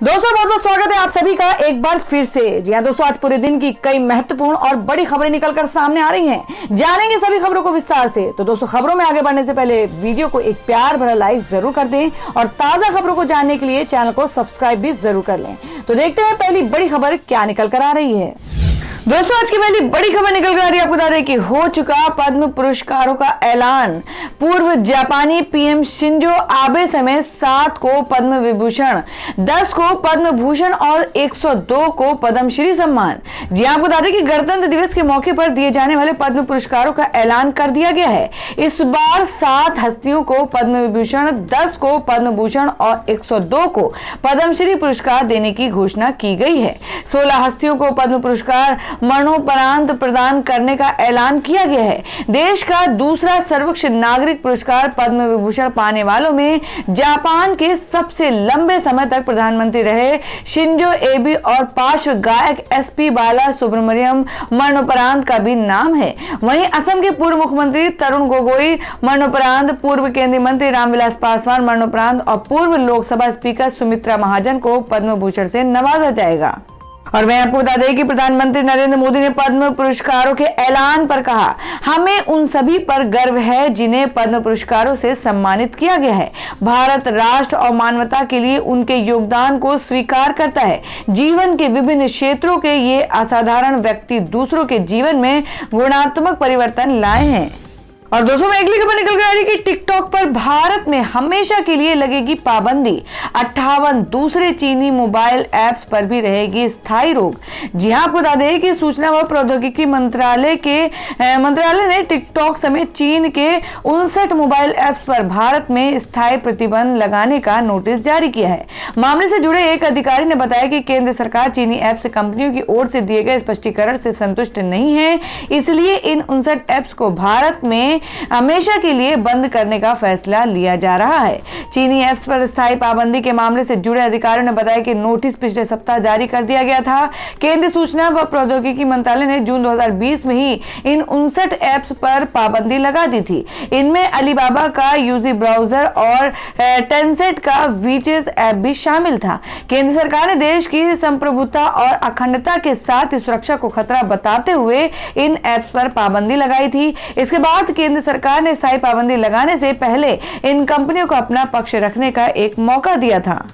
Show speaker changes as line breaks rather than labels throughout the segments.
दोस्तों बहुत बहुत स्वागत है आप सभी का एक बार फिर से। जी हाँ दोस्तों, आज पूरे दिन की कई महत्वपूर्ण और बड़ी खबरें निकलकर सामने आ रही हैं। जानेंगे सभी खबरों को विस्तार से। तो दोस्तों, खबरों में आगे बढ़ने से पहले वीडियो को एक प्यार भरा लाइक जरूर कर दें और ताजा खबरों को जानने के लिए चैनल को सब्सक्राइब भी जरूर कर लें। तो देखते हैं पहली बड़ी खबर क्या निकल कर आ रही है। दोस्तों, आज की पहली बड़ी खबर निकल कर आ रही है। आपको बता दें कि हो चुका पद्म पुरस्कारों का ऐलान। पूर्व जापानी पीएम शिंजो आबे समेत 7 को पद्म विभूषण, 10 को पद्म भूषण और 102 को पद्मश्री सम्मान। जी आपको बता दें कि गणतंत्र दिवस के मौके पर दिए जाने वाले पद्म पुरस्कारों का ऐलान कर दिया गया है। इस बार 7 हस्तियों को पद्म विभूषण, 10 को पद्म भूषण और 102 को पद्मश्री पुरस्कार देने की घोषणा की गई है। 16 हस्तियों को पद्म पुरस्कार मरणोपरांत प्रदान करने का ऐलान किया गया है। देश का दूसरा सर्वोच्च नागरिक पुरस्कार पद्म विभूषण पाने वालों में जापान के सबसे लंबे समय तक प्रधानमंत्री रहे शिंजो एबे और पार्श्व गायक एसपी बाला सुब्रमण्यम मरणोपरांत का भी नाम है। वहीं असम के पूर्व मुख्यमंत्री तरुण गोगोई मरणोपरांत, पूर्व केंद्रीय मंत्री रामविलास पासवान मरणोपरांत और पूर्व लोकसभा स्पीकर सुमित्रा महाजन को पद्म भूषण से नवाजा जाएगा। और मैं आपको बता दें कि प्रधानमंत्री नरेंद्र मोदी ने पद्म पुरस्कारों के ऐलान पर कहा, हमें उन सभी पर गर्व है जिन्हें पद्म पुरस्कारों से सम्मानित किया गया है। भारत राष्ट्र और मानवता के लिए उनके योगदान को स्वीकार करता है। जीवन के विभिन्न क्षेत्रों के ये असाधारण व्यक्ति दूसरों के जीवन में गुणात्मक परिवर्तन लाए हैं। और दोस्तों, में अगली खबर निकल कर आ रही है कि टिकटॉक पर भारत में हमेशा के लिए लगेगी पाबंदी। 58 दूसरे चीनी मोबाइल ऐप्स पर भी रहेगी स्थायी रोक। जी हां, आपको बता दें कि सूचना व प्रौद्योगिकी मंत्रालय ने टिकटॉक समेत चीन के 59 मोबाइल ऐप्स पर भारत में स्थायी प्रतिबंध लगाने का नोटिस जारी किया है। मामले से जुड़े एक अधिकारी ने बताया कि केंद्र सरकार चीनी ऐप्स कंपनियों की ओर से दिए गए स्पष्टीकरण से संतुष्ट नहीं है, इसलिए इन 59 ऐप्स को भारत में हमेशा के लिए बंद करने का फैसला लिया जा रहा है। चीनी ऐप्स पर स्थायी पाबंदी के मामले से जुड़े अधिकारियों ने बताया कि नोटिस पिछले सप्ताह जारी कर दिया गया था। केंद्रीय सूचना व प्रौद्योगिकी मंत्रालय ने जून 2020 में ही इन 59 ऐप्स पर पाबंदी लगा दी थी। इनमें अलीबाबा का यूजी ब्राउजर और टेंसेंट का वीचेस ऐप भी शामिल था। केंद्र सरकार ने देश की संप्रभुता और अखंडता के साथ सुरक्षा को खतरा बताते हुए इन ऐप्स पर पाबंदी लगाई थी। इसके बाद केंद्र सरकार ने स्थायी पाबंदी लगाने से पहले इन कंपनियों को अपना पक्ष रखने का एक मौका दिया था।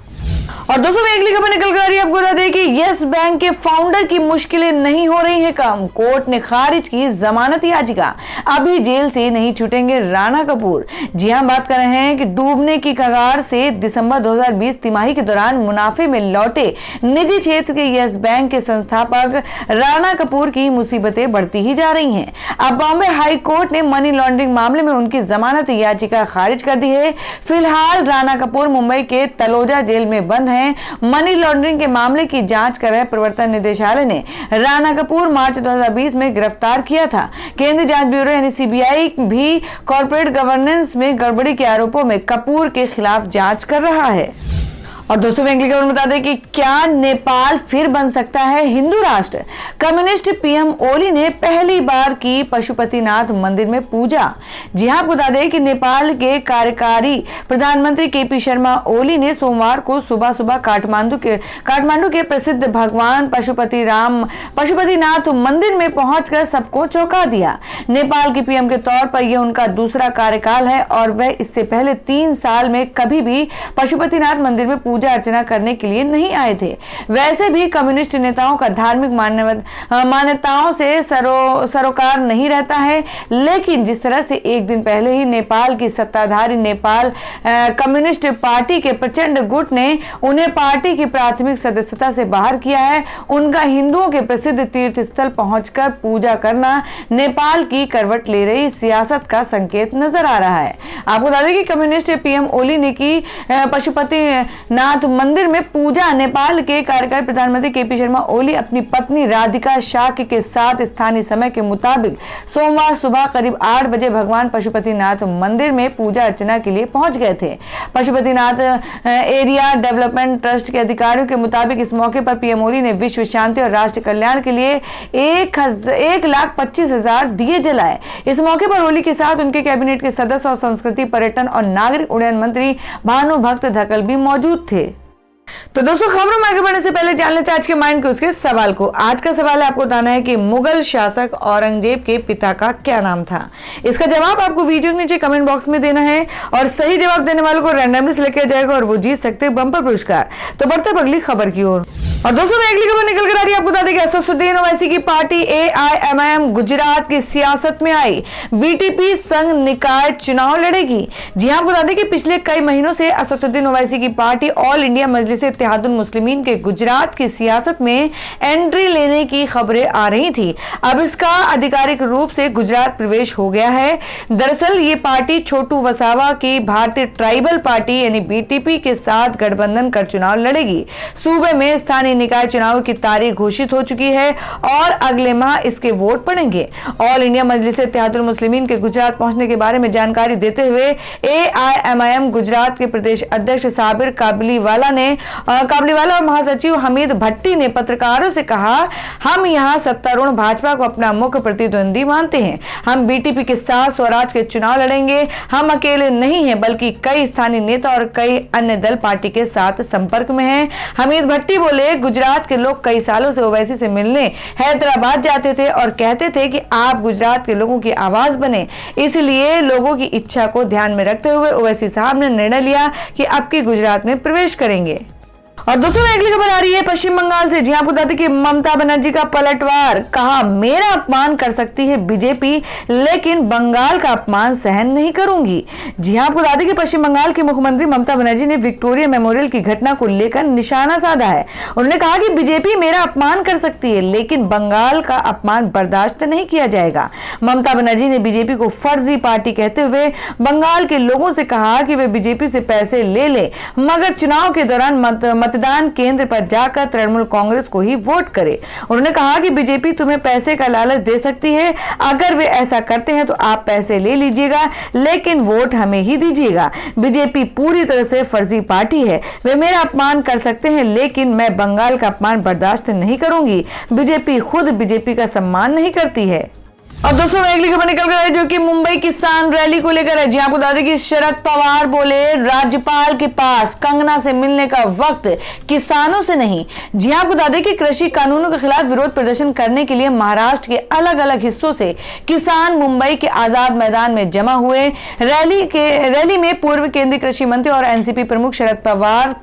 और दोस्तों, में अगली खबर निकल कर आ रही है। आपको बता दें कि यस बैंक के फाउंडर की मुश्किलें नहीं हो रही हैं कम। कोर्ट ने खारिज की जमानत याचिका। अभी जेल से नहीं छूटेंगे राणा कपूर। जी हां, बात कर रहे हैं कि डूबने की कगार से दिसंबर 2020 तिमाही के दौरान मुनाफे में लौटे निजी क्षेत्र के यस बैंक के संस्थापक राणा कपूर की मुसीबतें बढ़ती ही जा रही हैं। अब बॉम्बे हाई कोर्ट ने मनी लॉन्ड्रिंग मामले में उनकी जमानत याचिका खारिज कर दी है। फिलहाल राणा कपूर मुंबई के तलोजा जेल में बंद है। मनी लॉन्ड्रिंग के मामले की जांच कर रहे प्रवर्तन निदेशालय ने राणा कपूर मार्च 2020 में गिरफ्तार किया था। केंद्रीय जांच ब्यूरो यानी सीबीआई भी कॉर्पोरेट गवर्नेंस में गड़बड़ी के आरोपों में कपूर के खिलाफ जांच कर रहा है। और दोस्तों, अगली खबर बता दें कि क्या नेपाल फिर बन सकता है हिंदू राष्ट्र। कम्युनिस्ट पीएम ओली ने पहली बार की पशुपतिनाथ मंदिर में पूजा। जी हां, आपको बता दें कि नेपाल के कार्यकारी प्रधानमंत्री केपी शर्मा ओली ने सोमवार को सुबह सुबह काठमांडू के प्रसिद्ध भगवान पशुपतिनाथ मंदिर में पहुंचकर सबको चौंका दिया। नेपाल के पीएम के तौर पर यह उनका दूसरा कार्यकाल है और वह इससे पहले 3 साल में कभी भी पशुपतिनाथ मंदिर में पूजा अर्चना करने के लिए नहीं आए थे। वैसे भी कम्युनिस्ट नेताओं का धार्मिक मान्यताओं से सरोकार नहीं रहता है, लेकिन जिस तरह से एक दिन पहले ही नेपाल की सत्ताधारी नेपाल कम्युनिस्ट पार्टी के प्रचंड गुट ने उन्हें पार्टी की प्राथमिक सदस्यता से बाहर किया है, उनका हिंदुओं के प्रसिद्ध तीर्थ स्थल पहुंचकर पूजा करना नेपाल की करवट ले रही सियासत का संकेत नजर आ रहा है। आपको बता दें कि कम्युनिस्ट पीएम ओली ने की पशुपतिनाथ मंदिर में पूजा। नेपाल के कार्यकारी प्रधानमंत्री केपी शर्मा ओली अपनी पत्नी राधिका शाक्य के साथ स्थानीय समय के मुताबिक सोमवार सुबह करीब 8 बजे भगवान पशुपतिनाथ मंदिर में पूजा अर्चना के लिए पहुंच गए थे। पशुपतिनाथ एरिया डेवलपमेंट ट्रस्ट के अधिकारियों के मुताबिक इस मौके पर पीएम ओली ने विश्व शांति और राष्ट्र कल्याण के लिए 1,25,000 दिए जलाए। इस मौके पर ओली के साथ उनके कैबिनेट के सदस्य और संस्कृति, पर्यटन और नागरिक उड्डयन मंत्री भानुभक्त धकल भी मौजूद थे। तो दोस्तों, खबरों में आगे बढ़ने से पहले जान लेते हैं आज के माइंड के उसके सवाल को। आज का सवाल है, आपको बताना है कि मुगल शासक औरंगजेब के पिता का क्या नाम था। इसका जवाब आपको वीडियो के नीचे कमेंट बॉक्स में देना है और सही जवाब देने वालों को रैंडमली सिलेक्ट किया जाएगा और वो जीत सकते हैं बम्पर पुरस्कार। तो बढ़ते हैं अगली खबर की ओर। और दोस्तों, अगली खबर निकल कर आ रही है, आपको बता दें कि असदुद्दीन ओवैसी की पार्टी AIMIM गुजरात की सियासत में आई। BTP संघ निकाय चुनाव लड़ेगी। जी हां, आपको बता दें कि पिछले कई महीनों से असदुद्दीन ओवैसी की पार्टी ऑल इंडिया मजलिस इत्तेहादुल मुस्लिमीन के गुजरात की सियासत में एंट्री लेने की खबरें आ रही थी। अब इसका आधिकारिक रूप से गुजरात प्रवेश हो गया है। दरअसल ये पार्टी छोटू वसावा की भारतीय ट्राइबल पार्टी यानी BTP के साथ गठबंधन कर चुनाव लड़ेगी। सूबे में स्थानीय निकाय चुनाव की तारीख घोषित हो चुकी है और अगले माह इसके वोट पड़ेंगे। ऑल इंडिया मजलिस इत्तेहादुल मुस्लिमीन के गुजरात पहुंचने के बारे में जानकारी देते हुए AIMIM गुजरात के प्रदेश अध्यक्ष साबिर काबलीवाला और महासचिव हमीद भट्टी ने पत्रकारों से कहा, हम यहां सत्तारूढ़ भाजपा को अपना मुख्य प्रतिद्वंदी मानते हैं। हम BTP के साथ स्वराज के चुनाव लड़ेंगे। हम अकेले नहीं हैं बल्कि कई स्थानीय नेता और कई अन्य दल पार्टी के साथ संपर्क में हैं। हमीद भट्टी बोले, गुजरात के लोग कई सालों से ओवैसी से मिलने हैदराबाद जाते थे और कहते थे कि आप गुजरात के लोगों की आवाज बने। इसलिए लोगों की इच्छा को ध्यान में रखते हुए ओवैसी साहब ने निर्णय लिया कि अब की गुजरात में प्रवेश करेंगे। और दोस्तों, अगली खबर आ रही है पश्चिम बंगाल से। जी हां, आपको बता दें कि ममता बनर्जी का पलटवार। कहा, मेरा अपमान कर सकती है BJP लेकिन बंगाल का अपमान सहन नहीं करूंगी। जी हां, आपको बता दें कि पश्चिम बंगाल की मुख्यमंत्री ममता बनर्जी ने विक्टोरिया मेमोरियल की घटना को लेकर निशाना साधा है। उन्होंने कहा कि BJP मेरा अपमान कर सकती है लेकिन बंगाल का अपमान बर्दाश्त नहीं किया जाएगा। ममता बनर्जी ने BJP को फर्जी पार्टी कहते हुए बंगाल के लोगों से कहा कि वे BJP से पैसे ले ले मगर चुनाव के दौरान मतदान केंद्र पर जाकर तृणमूल कांग्रेस को ही वोट करे। उन्होंने कहा कि BJP तुम्हें पैसे का लालच दे सकती है। अगर वे ऐसा करते हैं तो आप पैसे ले लीजिएगा लेकिन वोट हमें ही दीजिएगा। BJP पूरी तरह से फर्जी पार्टी है। वे मेरा अपमान कर सकते हैं लेकिन मैं बंगाल का अपमान बर्दाश्त नहीं करूंगी। BJP खुद BJP का सम्मान नहीं करती है। और दोस्तों, अगली खबर निकल कर आई जो कि मुंबई किसान रैली को लेकर है। जी आपको बता दें कि शरद पवार बोले, राज्यपाल के पास कंगना से मिलने का वक्त किसानों से नहीं। जी आपको बता दें कि कृषि कानूनों के खिलाफ विरोध प्रदर्शन करने के लिए महाराष्ट्र के अलग अलग हिस्सों से किसान मुंबई के आजाद मैदान में जमा हुए। रैली में पूर्व केंद्रीय कृषि मंत्री और NCP प्रमुख शरद पवार,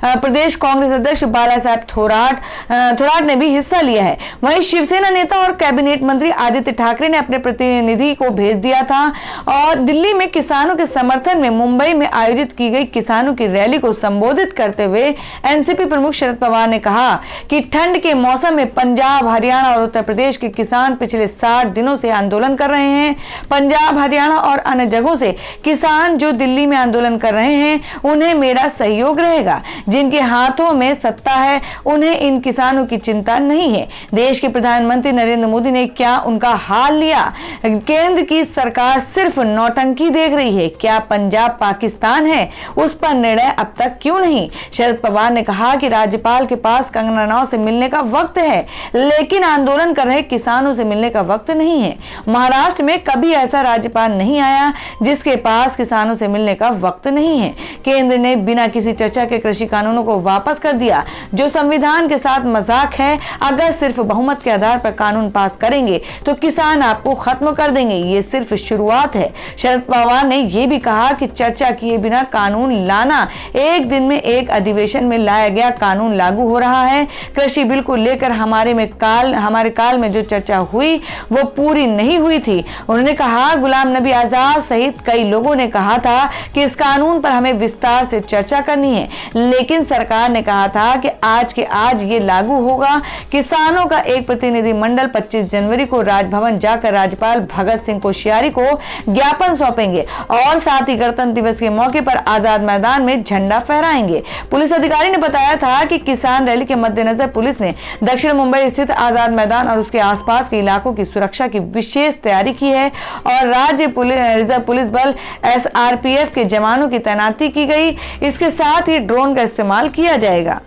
प्रदेश कांग्रेस अध्यक्ष बाला साहेब थोराट ने भी हिस्सा लिया है। वहीं शिवसेना नेता और कैबिनेट मंत्री आदित्य ठाकरे ने अपने प्रतिनिधि को भेज दिया था। और दिल्ली में किसानों के समर्थन में मुंबई में आयोजित की गई किसानों की रैली को संबोधित करते हुए NCP प्रमुख शरद पवार ने कहा कि ठंड के मौसम में पंजाब, हरियाणा और उत्तर प्रदेश के किसान पिछले 60 दिनों से आंदोलन कर रहे हैं। पंजाब, हरियाणा और अन्य जगहों से किसान जो दिल्ली में आंदोलन कर रहे हैं उन्हें मेरा सहयोग रहेगा। जिनके हाथों में सत्ता है उन्हें इन किसानों की चिंता नहीं है। देश के प्रधानमंत्री नरेंद्र मोदी ने क्या उनका हाल लिया? केंद्र की सरकार सिर्फ नौटंकी देख रही है। क्या पंजाब पाकिस्तान है? उस पर निर्णय अब तक क्यों नहीं? शरद पवार ने कहा कि राज्यपाल के पास कंगना रनौत से मिलने का वक्त है लेकिन आंदोलन कर रहे किसानों से मिलने का वक्त नहीं है। महाराष्ट्र में कभी ऐसा राज्यपाल नहीं आया जिसके पास किसानों से मिलने का वक्त नहीं है। केंद्र ने बिना किसी चर्चा के कृषि कानूनों को वापस कर दिया जो संविधान के साथ मजाक है। अगर सिर्फ बहुमत के आधार पर कानून पास करेंगे तो किसान आपको खत्म कर देंगे। ये सिर्फ शुरुआत है। शरद पवार ने यह भी कहा कि चर्चा किए बिना कानून लाना, एक दिन में एक अधिवेशन में लाया गया कानून लागू हो रहा है। कृषि बिल को लेकर हमारे काल में जो चर्चा हुई वो पूरी नहीं हुई थी। उन्होंने कहा, गुलाम नबी आजाद सहित कई लोगों ने कहा था कि इस कानून पर हमें विस्तार से चर्चा करनी है लेकिन सरकार ने कहा था कि आज के आज ये लागू होगा। किसानों का एक प्रतिनिधि मंडल 25 जनवरी को राजभवन जाकर राज्यपाल भगत सिंह कोश्यारी को ज्ञापन सौंपेंगे और साथ ही गणतंत्र दिवस के मौके पर आजाद मैदान में झंडा फहराएंगे। पुलिस अधिकारी ने बताया था कि किसान रैली के मद्देनजर पुलिस ने दक्षिण मुंबई स्थित आजाद मैदान और उसके आसपास के इलाकों की सुरक्षा की विशेष तैयारी की है और राज्य रिजर्व पुलिस बल SRPF के जवानों की तैनाती की गई। इसके साथ ही ड्रोन का इस्तेमाल किया जाएगा।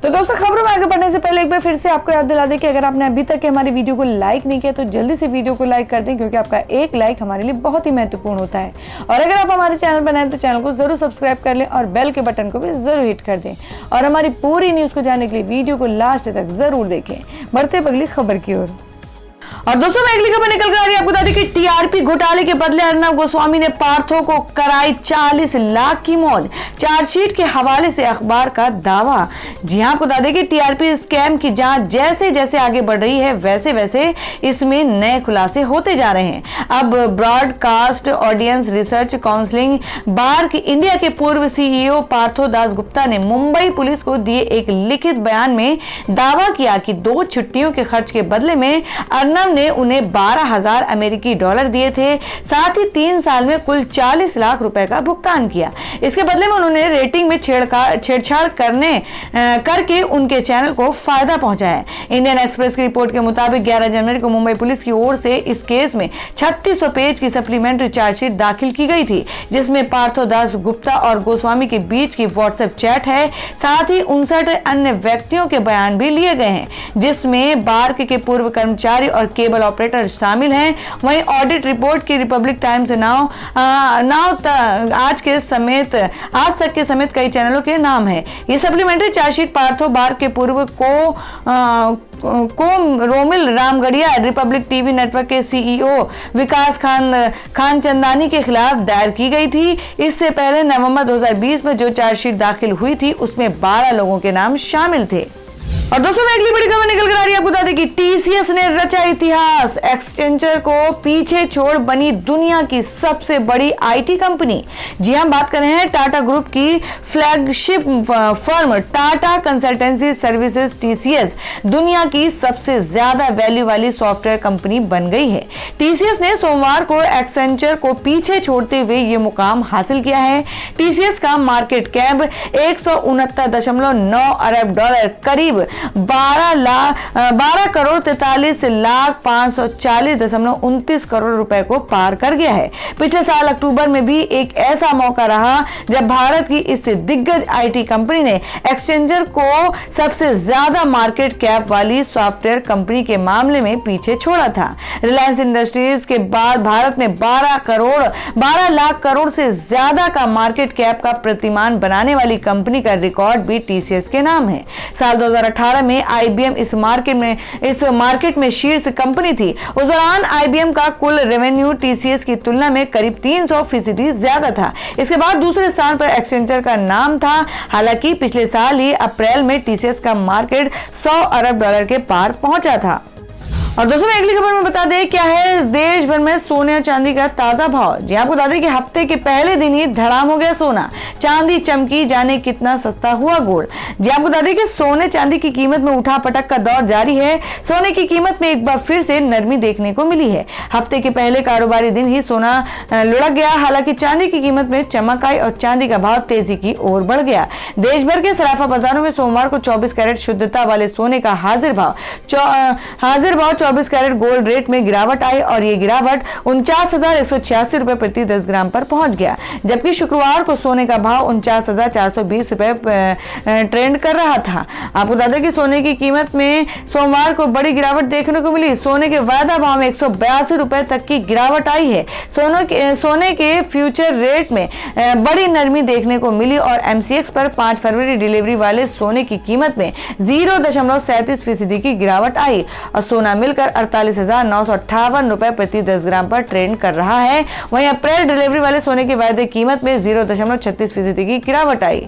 तो दोस्तों, खबरों में आगे बढ़ने से पहले एक बार फिर से आपको याद दिला दें कि अगर आपने अभी तक हमारी वीडियो को लाइक नहीं किया तो जल्दी से वीडियो को लाइक कर दें, क्योंकि आपका एक लाइक हमारे लिए बहुत ही महत्वपूर्ण होता है। और अगर आप हमारे चैनल पर नए हैं तो चैनल को जरूर सब्सक्राइब कर लें और बेल के बटन को भी जरूर हिट कर दें। और हमारी पूरी न्यूज को जानने के लिए वीडियो को लास्ट तक जरूर देखें। बढ़ते अगली खबर की ओर। और दोस्तों, मैं अगली खबर निकल कर आ रही है आपको बता दें कि टीआरपी घोटाले के बदले अर्नब गोस्वामी ने पार्थो को कराई 40 लाख की मौज। चार्जशीट के हवाले से अखबार का दावा। जी हां, आपको बता दें कि टीआरपी स्कैम की जांच जैसे जैसे आगे बढ़ रही है वैसे वैसे इसमें नए खुलासे होते जा रहे हैं। अब broadcast audience research counselling BARC India के पूर्व सीईओ पार्थो दास गुप्ता ने मुंबई पुलिस को दिए एक लिखित बयान में दावा किया कि 2 छुट्टियों के खर्च के बदले में अर्नब ने उन्हें 12,000 अमेरिकी डॉलर दिए थे। साथ ही 3 साल में कुल 40 लाख रुपए का भुगतान किया। इसके बदले में उन्होंने रेटिंग में छेड़छाड़ करके उनके चैनल को फायदा पहुंचाया। इंडियन एक्सप्रेस की रिपोर्ट के मुताबिक 11 जनवरी को मुंबई पुलिस की ओर से इस केस में 3600 पेज की सप्लीमेंट्री चार्जशीट दाखिल की गई थी, जिसमें पार्थो दास गुप्ता और गोस्वामी के बीच की व्हाट्सएप चैट है। साथ ही 59 अन्य व्यक्तियों के बयान भी लिए गए हैं, जिसमें बार्क के पूर्व कर्मचारी और केबल ऑपरेटर शामिल हैं। वहीं ऑडिट रिपोर्ट की रिपब्लिक टाइम्स आज तक के समेत कई चैनलों के नाम है। ये सप्लीमेंट्री चार्जशीट पार्थो बार्क के पूर्व Romil Ramgarhia, Republic TV network के सीईओ विकास खानचंदानी के खिलाफ दायर की गई थी। इससे पहले नवंबर 2020 में जो चार्जशीट दाखिल हुई थी उसमें 12 लोगों के नाम शामिल थे। और दोस्तों, मैं अगली बड़ी खबर निकल कर आ रही है आपको बता दें कि टीसीएस ने रचा इतिहास। एक्सेंचर को पीछे छोड़ बनी दुनिया की सबसे बड़ी आईटी कंपनी। जी हम बात कर रहे हैं टाटा ग्रुप की flagship firm Tata consultancy services TCS दुनिया की सबसे ज्यादा वैल्यू वाली सॉफ्टवेयर कंपनी बन गई है। टीसीएस ने सोमवार को एक्सेंचर को पीछे छोड़ते हुए ये मुकाम हासिल किया है। टीसीएस का मार्केट कैप 169.9 अरब डॉलर, करीब 12 करोड़ 43 लाख 540.29 करोड़ रुपए को पार कर गया है। पिछले साल अक्टूबर में भी एक ऐसा मौका रहा जब भारत की इस दिग्गज आईटी कंपनी ने एक्सचेंजर को सबसे ज्यादा मार्केट कैप वाली सॉफ्टवेयर कंपनी के मामले में पीछे छोड़ा था। रिलायंस इंडस्ट्रीज के बाद भारत में 12 लाख करोड़ से ज्यादा का मार्केट कैप का प्रतिमान बनाने वाली कंपनी का रिकॉर्ड भी टीसीएस के नाम है। साल 2018 में आईबीएम इस मार्केट में शीर्ष कंपनी थी। उस दौरान आईबीएम का कुल रेवेन्यू टीसीएस की तुलना में करीब 300% ज्यादा था। इसके बाद दूसरे स्थान पर एक्सेंचर का नाम था। हालांकि पिछले साल ही अप्रैल में टीसीएस का मार्केट 100 अरब डॉलर के पार पहुंचा था। और दोस्तों, अगली खबर में बता दें क्या है देश भर में सोने और चांदी का ताजा भाव। जी आपको बता दें कि हफ्ते के पहले दिन ही धड़ाम हो गया सोना, चांदी चमकी, जाने कितना सस्ता हुआ गोल्ड। जी आपको बता दें कि सोने चांदी की कीमत में उठापटक का दौर जारी है। सोने की कीमत में एक बार फिर से नरमी देखने को मिली है। हफ्ते के पहले कारोबारी दिन ही सोना लुढ़क गया। हालांकि चांदी की कीमत में चमक आई और चांदी का भाव तेजी की ओर बढ़ गया। देश भर के सराफा बाजारों में सोमवार को 24 कैरेट शुद्धता वाले सोने का हाजिर भाव 24 कैरेट गोल्ड रेट में गिरावट आई और ये गिरावट 49,186 रुपए प्रति 10 ग्राम पर पहुंच गया। जबकि शुक्रवार को सोने का भाव 49,420 रुपए ट्रेंड कर रहा था। आपको बता दें कि सोने की कीमत में सोमवार को बड़ी गिरावट देखने को मिली। सोने के वायदा भाव में 182 रुपए तक की गिरावट आई है। सोने के फ्यूचर रेट में बड़ी नरमी देखने को मिली और एमसीएक्स पर 5 फरवरी डिलीवरी वाले सोने की कीमत में 0.37% की गिरावट आई और सोना मिलकर 48,958 रुपए प्रति 10 ग्राम पर ट्रेंड कर रहा है। वहीं अप्रैल डिलीवरी वाले सोने की वायदे कीमत में 0.36% की गिरावट आई।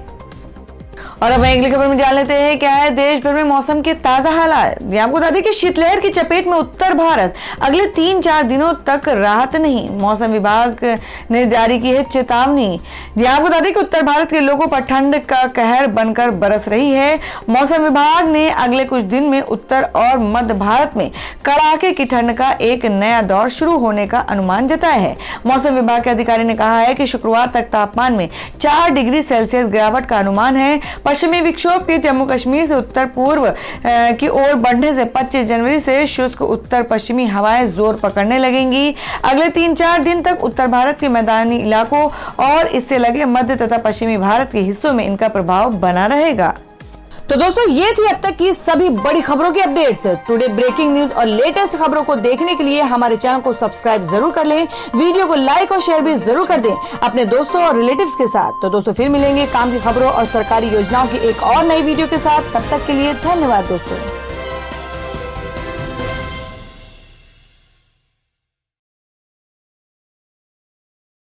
और अब अगली खबर में जान लेते हैं क्या है देश भर में मौसम के ताजा हालात। आपको बता दें कि शीतलहर की चपेट में उत्तर भारत, अगले 3-4 दिनों तक राहत नहीं। मौसम विभाग ने जारी की है चेतावनी। आपको बता दें कि उत्तर भारत के लोगों पर ठंड का कहर बनकर बरस रही है। मौसम विभाग ने अगले कुछ दिन में उत्तर और मध्य भारत में कड़ाके की ठंड का एक नया दौर शुरू होने का अनुमान जताया है। मौसम विभाग के अधिकारी ने कहा है कि शुक्रवार तक तापमान में 4 डिग्री सेल्सियस गिरावट का अनुमान है। पश्चिमी विक्षोभ के जम्मू कश्मीर से उत्तर पूर्व की ओर बढ़ने से 25 जनवरी से शुष्क उत्तर पश्चिमी हवाएं जोर पकड़ने लगेंगी। अगले 3-4 दिन तक उत्तर भारत के मैदानी इलाकों और इससे लगे मध्य तथा पश्चिमी भारत के हिस्सों में इनका प्रभाव बना रहेगा। तो दोस्तों ये थी अब तक की सभी बड़ी खबरों की अपडेट्स। टुडे ब्रेकिंग न्यूज और लेटेस्ट खबरों को देखने के लिए हमारे चैनल को सब्सक्राइब जरूर कर लें, वीडियो को लाइक और शेयर भी जरूर कर दें अपने दोस्तों और रिलेटिव्स के साथ। तो दोस्तों फिर मिलेंगे काम की खबरों और सरकारी योजनाओं की एक और नई वीडियो के साथ। तब तक के लिए धन्यवाद दोस्तों।